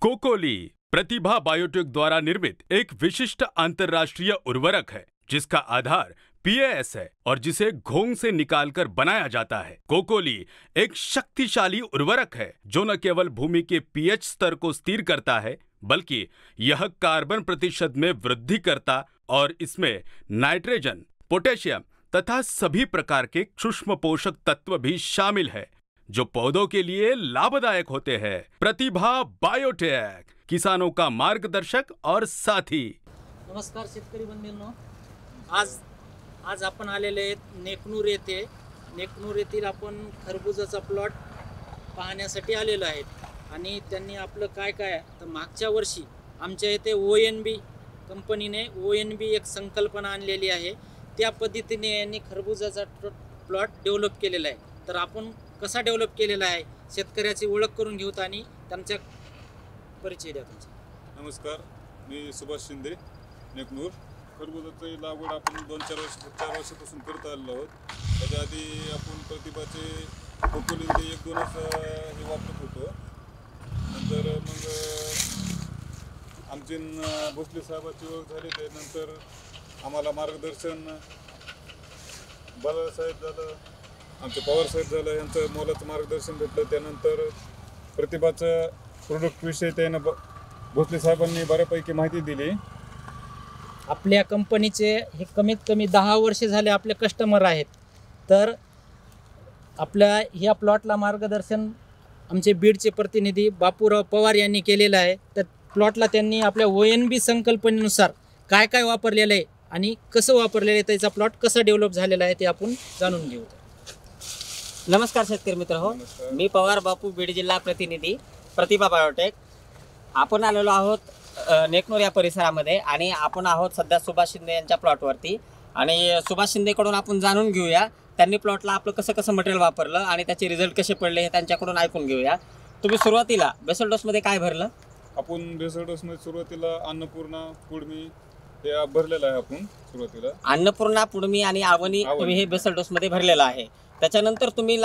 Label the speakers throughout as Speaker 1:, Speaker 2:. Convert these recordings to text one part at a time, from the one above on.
Speaker 1: कोकोली प्रतिभा biotech द्वारा निर्मित एक विशिष्ट अंतर्राष्ट्रीय उर्वरक है जिसका आधार पीएएस है और जिसे घोंघ से निकालकर बनाया जाता है। कोकोली एक शक्तिशाली उर्वरक है जो न केवल भूमि के पीएच स्तर को स्थिर करता है बल्कि यह कार्बन प्रतिशत में वृद्धि करता और इसमें नाइट्रोजन, पोटेशियम तथा सभी प्रकार के सूक्ष्म पोषक तत्व भी शामिल है जो पौधों के लिए लाभदायक होते हैं। प्रतिभा बायोटेक, किसानों का मार्गदर्शक और साथी।
Speaker 2: नमस्कार शेतकरी बंधूंनो, आज आपण आलेले आहेत नेकनूर येथे। नेकनूर येथील आपण खरबुजाचा प्लॉट पाहण्यासाठी आलेलो आहेत आणि त्यांनी आपलं काय तर मागच्या वर्षी आमच्या येथे ONB कंपनीने ONB एक संकल्पना आणलेली आहे। त्या पद्धतीने यांनी खरबुजाचा प्लॉट डेव्हलप केलेला आहे। तर आपण कसा डेव्हलप केलेला आहे शेतकऱ्याची ओळख करून घेऊत आणि त्यांचा परिचय द्या तुमचा।
Speaker 3: नमस्कार, मी सुभाष शिंदे, नेकनूर। खरबुजाची लागवड आपण 4 वर्षापासून करत आलेलो आहोत। त्याच्या आधी आपण प्रतिभाचे कोकोलीमध्ये 1-2च हे वापरत होतो। नंतर मग आमची भोसले साहेबाची ओळख झाली। त्यानंतर आम्हाला मार्गदर्शन बाला साहेब झालं, आमचे पवार साहेब झालं, यांचं मोलाचं मार्गदर्शन भेटलं। त्यानंतर प्रतिभाचं प्रोडक्टविषयी त्यानं भोसले साहेबांनी बऱ्यापैकी माहिती दिली।
Speaker 2: आपल्या कंपनीचे हे कमीत कमी 10 वर्ष झाले आपले कस्टमर आहेत। तर आपल्या ह्या प्लॉटला मार्गदर्शन आमचे बीडचे प्रतिनिधी बापूराव पवार यांनी केलेलं आहे। तर प्लॉटला त्यांनी आपल्या ONB संकल्पनेनुसार काय वापरलेलं आहे आणि कसं वापरलेलं आहे, त्याचा प्लॉट कसं डेव्हलप झालेला आहे ते आपण जाणून घेऊ।
Speaker 4: नमस्कार शेतकरी मित्र हो, मी पवार बापू, बीड जिल्हा प्रतिनिधी, प्रतिभा बायोटेक। आपण आलेलो आहोत नेकनूर या परिसरामध्ये आणि आपण आहोत सध्या सुभाष शिंदे यांच्या प्लॉटवरती आणि सुभाष शिंदेकडून आपण जाणून घेऊया त्यांनी प्लॉटला आपलं कसं मटेरियल वापरलं आणि त्याचे रिझल्ट कसे पडले हे त्यांच्याकडून ऐकून घेऊया। तुम्ही सुरुवातीला बेसल डोसमध्ये काय भरलं?
Speaker 3: आपण बेसल डोसमध्ये सुरुवातीला अन्नपूर्णा, कुडमी हे भरलेलं आहे। आपण सुरुवातीला
Speaker 4: अन्नपूर्णा, पुडमी आणि आवनी तुम्ही हे बेसल डोसमध्ये भरलेलं आहे। त्याच्यानंतर तुम्ही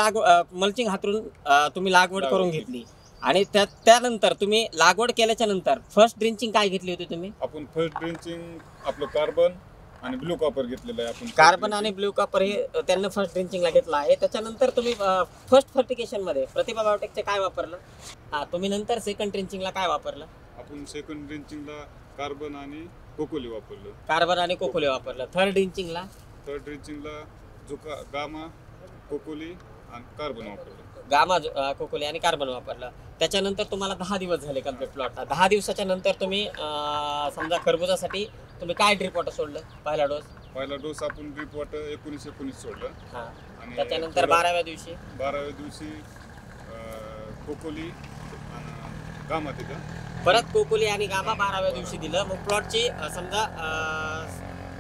Speaker 4: मल्चिंग हातरून तुम्ही लागवड करून घेतली आणि त्यानंतर तुम्ही लागवड केल्याच्या नंतर फर्स्ट ड्रिंचिंग काय घेतली होती तुम्ही?
Speaker 3: आपण फर्स्ट ड्रिंचिंग आपलं कार्बन आणि ब्लू कॉपर घेतलेलं आहे। आपण
Speaker 4: कार्बन आणि ब्लू कॉपर हे त्यांना फर्स्ट ड्रिंचिंगला घेतला आहे। त्याच्यानंतर तुम्ही फर्स्ट फर्टिगेशनमध्ये प्रतिभा बायोटेकचे काय वापरलं? तुम्ही नंतर सेकंड ड्रिंचिंगला काय वापरलं?
Speaker 3: आपण सेकंड ड्रिंचिंगला कार्बन आणि कोकोली वापरलं।
Speaker 4: कार्बन आणि कोकोली वापरलं। थर्ड ड्रिंचिंगला
Speaker 3: झुका, गामा, कोकोली आणि कार्बन वापरलं।
Speaker 4: गामा, कोकोली आणि कार्बन वापरलं। त्याच्यानंतर तुम्हाला 10 दिवस झाले कंप्लीट प्लॉटला। 10 दिवसाच्या नंतर तुम्ही समजा खरबुजासाठी तुम्ही काय ड्रिप वॉटर सोडलं? पहिला डोस आपण
Speaker 3: ड्रिप वॉटर 19 सोडलं।
Speaker 4: आणि त्याच्यानंतर 12व्या
Speaker 3: दिवशी कोकोली आणि गामा दिलं।
Speaker 4: परत कोकोली आणि गामा 12व्या दिवशी दिलं। मग प्लॉटची समजा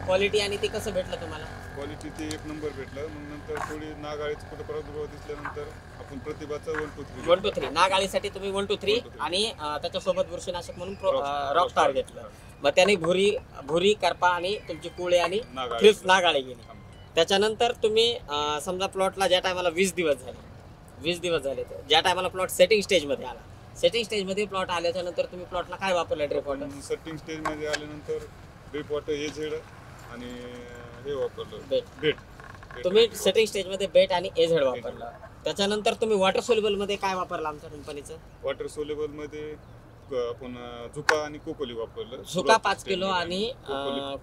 Speaker 4: क्वालिटी आणि ती कसं भेटलं तुम्हाला?
Speaker 3: क्वालिटी ते 1 नंबर भेटलं। मग नंतर थोडी नागाळीचं कुठं प्रादुर्भाव दिसल्यानंतर आपण प्रतिभाचं 1 to 3
Speaker 4: नागाळीसाठी तुम्ही 1 to 3 आणि त्याच्यासोबत बुरशीनाशक म्हणून रॉकस्टार घेतलं। मग त्याने भुरी, करपा आणि तुमची कुळे आणि नागाळी गेली। त्याच्यानंतर तुम्ही समजा प्लॉटला ज्या टायमाला 20 दिवस झाले ज्या टायमाला प्लॉट सेटिंग स्टेजमध्ये आला, सेटिंग स्टेजमध्ये प्लॉट आल्याच्या नंतर तुम्ही प्लॉटला काय वापरलं ड्रिप वॉटर?
Speaker 3: सेटिंग स्टेजमध्ये आल्यानंतर ड्रिप वॉटर एझेड आणि हे वापरलं बेट।
Speaker 4: तुम्ही सेटिंग स्टेजमध्ये बेट आणि एझेड वापरलं। त्याच्यानंतर तुम्ही वॉटर सोल्युबल मध्ये काय वापरलं आमच्या कंपनीचं?
Speaker 3: वॉटर सोल्युबल मध्ये आपण झुका आणि कोकोली वापरलं।
Speaker 4: झुका 5 किलो आणि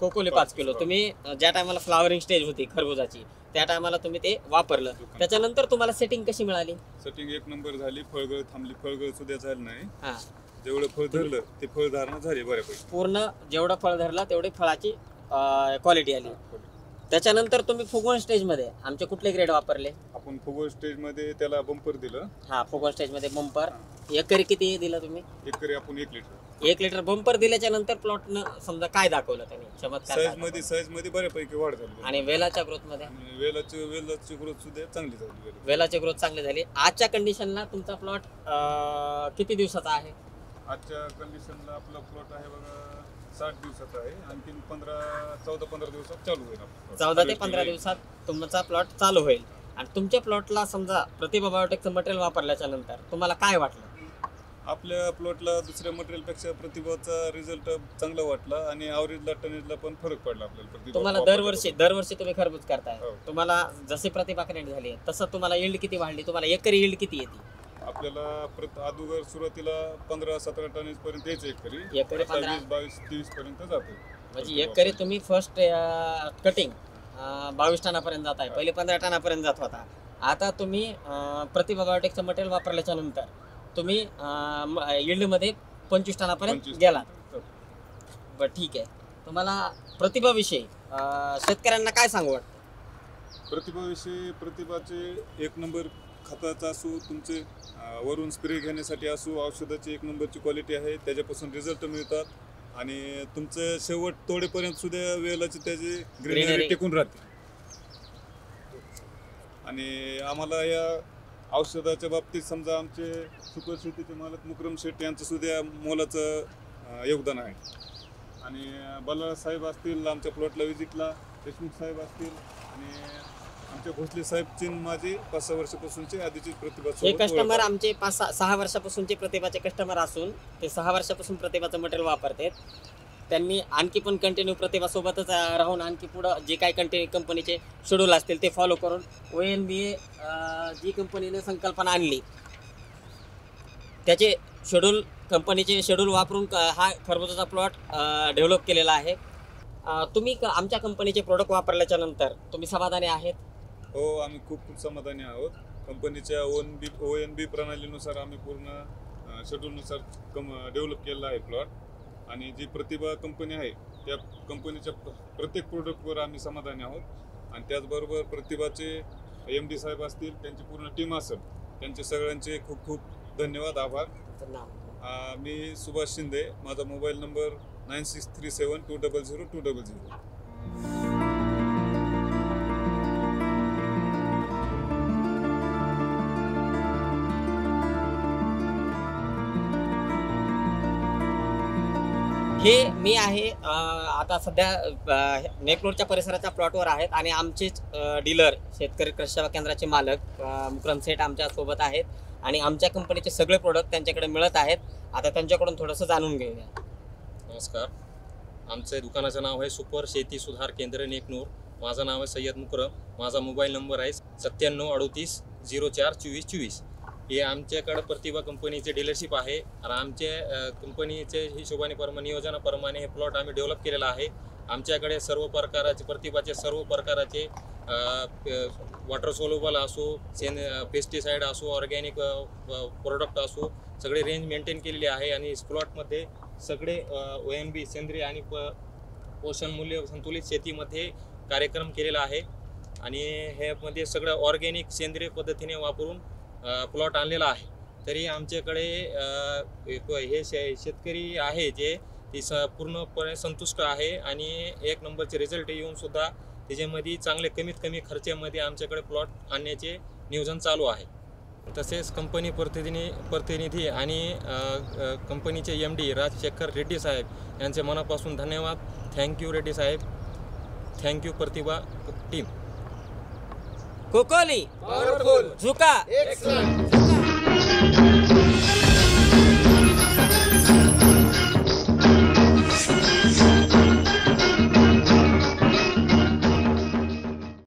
Speaker 4: कोकोली 5 किलो तुम्ही ज्या टायमाला फ्लावरिंग स्टेज होती खरबुजाची त्या टायमाला तुम्ही ते वापरलं। त्याच्यानंतर तुम्हाला सेटिंग कशी मिळाली?
Speaker 3: सेटिंग 1 नंबर झाली। फळगळ थांबली, फळगळ सुद्धा झाली नाही। जेवढं फळ धरलं ते फळधारणा झाली बऱ्यापैकी।
Speaker 4: पूर्ण जेवढं फळ धरलं तेवढी फळाची क्वालिटी आली। त्याच्यानंतर तुम्ही फुगवण स्टेजमध्ये आमचे कुठले ग्रेड वापरले?
Speaker 3: आपण फुगवण स्टेजमध्ये त्याला बंपर दिलं।
Speaker 4: फुगवण स्टेजमध्ये बंपर एकरी किती दिलं तुम्ही?
Speaker 3: एकरी आपण 1 लिटर।
Speaker 4: 1 लिटर बंपर दिल्याच्या नंतर प्लॉटनं समजा काय दाखवलं त्यांनी? चमत्कार
Speaker 3: साईजमध्ये बऱ्यापैकी वाढ झाली
Speaker 4: आणि वेलाच्या ग्रोथमध्ये?
Speaker 3: वेलाची ग्रोथ सुद्धा चांगली झाली।
Speaker 4: वेलाची ग्रोथ चांगली झाली। आजच्या कंडिशनला तुमचा प्लॉट किती दिवसाचा आहे?
Speaker 3: आजच्या कंडिशनला आपला प्लॉट आहे बघा 60 दिवसाचा आहे। आणखी 14-15 दिवसात चालू होईल।
Speaker 4: 14 ते 15 दिवसात तुमचा प्लॉट चालू होईल। आणि तुमच्या प्लॉटला समजा प्रतिभा बायोटेकचं मटेरियल वापरल्याच्या नंतर तुम्हाला काय वाटलं?
Speaker 3: आपल्या प्लॉटला दुसऱ्या मटेरियलपेक्षा प्रतिभाचा रिझल्ट चांगला वाटला आणि ॲव्हरेजला टनेजला पण फरक पडला आपल्याला प्रतिभा
Speaker 4: तुम्हाला
Speaker 3: वापरल्यापासून.
Speaker 4: दरवर्षी तुम्ही खरबूज करताय,
Speaker 3: हो.
Speaker 4: तुम्हाला जसे प्रतिभा कनेक्ट झाली तसं तुम्हाला यील्ड किती वाढली, तुम्हाला एकरी यील्ड किती येते?
Speaker 3: आपल्याला अगोदर सुरुवातीला 15-17 टनेज पर्यंत यायचं एकरी,
Speaker 4: एकरी 15
Speaker 3: 20-22-23 पर्यंत जातो.
Speaker 4: म्हणजे एकरी तुम्ही फर्स्ट कटिंग 22 टनापर्यंत जात आहे, पहिले 15 टनापर्यंत जात होता. आता तुम्ही प्रतिभा बायोटेकचं मटेरियल वापरल्याच्या नंतर तुम्ही यील्डमध्ये 25 टनापर्यंत
Speaker 3: 25
Speaker 4: गेला.
Speaker 3: टन.
Speaker 4: बरं, ठीक आहे. तुम्हाला प्रतिभाविषयी शेतकऱ्यांना काय सांगू वाटतं?
Speaker 3: प्रतिभाविषयी प्रतिभाचे एक नंबर खताचा असो, तुमचे वरून स्प्रे घेण्यासाठी असो, औषधाची एक नंबरची क्वालिटी आहे, त्याच्यापासून रिझल्ट मिळतात आणि तुमचं शेवट तोडेपर्यंत सुद्धा वेलाची त्याची ग्रीनरी टिकून राहते. आणि आम्हाला या औषधाच्या बाबतीत समजा आमचे सुपर शेतीचे मालक मुकरम शेट्टी यांचं सुद्धा मोलाचं योगदान आहे. आणि बल्लाळ साहेब असतील आमच्या प्लॉटला व्हिजिटला, देशमुख साहेब असतील आणि आमच्या भोसले साहेबची माझी 5-6 वर्षापासूनचे आधीची प्रतिभा
Speaker 4: हे कस्टमर आमचे 5-6 वर्षापासूनचे प्रतिभाचे कस्टमर असून ते 6 वर्षापासून प्रतिभाचं मटेरियल वापरतात. त्यांनी आणखी पण कंटिन्यू प्रतिभासोबतच राहून आणखी पुढं जे काही कंपनीचे शेड्यूल असतील ते फॉलो करून ONBA जी कंपनीने संकल्पना आणली त्याचे कंपनीचे शेड्यूल वापरून हा खरबुजाचा प्लॉट डेव्हलप केलेला आहे. तुम्ही आमच्या कंपनीचे प्रोडक्ट वापरल्याच्या नंतर तुम्ही समाधानी आहेत?
Speaker 3: हो, आम्ही खूप समाधानी आहोत. कंपनीच्या ONB प्रणालीनुसार आम्ही पूर्ण शेड्यूलनुसार डेव्हलप केलेला आहे प्लॉट. आणि जी प्रतिभा कंपनी आहे त्या कंपनीच्या प्रत्येक प्रोडक्टवर आम्ही समाधानी आहोत. आणि त्याचबरोबर प्रतिभाचे MD साहेब असतील, त्यांची पूर्ण टीम असेल, त्यांचे सगळ्यांचे खूप खूप धन्यवाद, आभार. मी सुभाष शिंदे, माझा मोबाईल नंबर 9637200200.
Speaker 4: हे मी आहे आता सध्या नेकनूरच्या परिसराच्या प्लॉटवर आहेत आणि आमचेच डीलर शेतकरी कृषी सेवा केंद्राचे मालक मुकरम सेठ आमच्या सोबत आहेत आणि आमच्या कंपनीचे सगळे प्रोडक्ट त्यांच्याकडे मिळत आहेत. आता त्यांच्याकडून थोडंसं जाणून घेऊया.
Speaker 5: नमस्कार, आमचे दुकानाचं नाव आहे सुपर शेती सुधार केंद्र नेकनूर. माझं नाव आहे सय्यद मुकरम. माझा मोबाईल नंबर आहे 9738042424. हे आमच्याकडं प्रतिभा कंपनीचे डीलरशिप आहे आणि आमच्या कंपनीचे हिशोबाने नियोजनाप्रमाणे हे प्लॉट आम्ही डेव्हलप केलेला आहे. आमच्याकडे सर्व प्रकाराचे प्रतिभाचे सर्व प्रकाराचे वॉटर सोल्युबल असो, पेस्टिसाईड असो, ऑर्गॅनिक प्रोडक्ट असो, सगळे रेंज मेंटेन केलेली आहे. आणि प्लॉटमध्ये सगळे ONB सेंद्रिय आणि पोषण मूल्य संतुलित शेतीमध्ये कार्यक्रम केलेला आहे. आणि ह्यामध्ये सगळं ऑर्गॅनिक सेंद्रिय पद्धतीने वापरून प्लॉट आणलेला आहे. तरी आमच्याकडे हे शेतकरी आहे जे ती पूर्णपणे संतुष्ट आहे आणि एक नंबरचे रिझल्ट येऊन सुद्धा त्याच्यामध्ये चांगले कमीत कमी खर्चामध्ये आमच्याकडे प्लॉट आणण्याचे नियोजन चालू आहे. तसेच कंपनी प्रतिनिधी आणि कंपनीचे MD राजशेखर रेड्डी साहेब यांचे मनापासून धन्यवाद. थँक्यू रेड्डी साहेब, थँक्यू प्रतिभा टीम.
Speaker 4: कोकोली, झुका,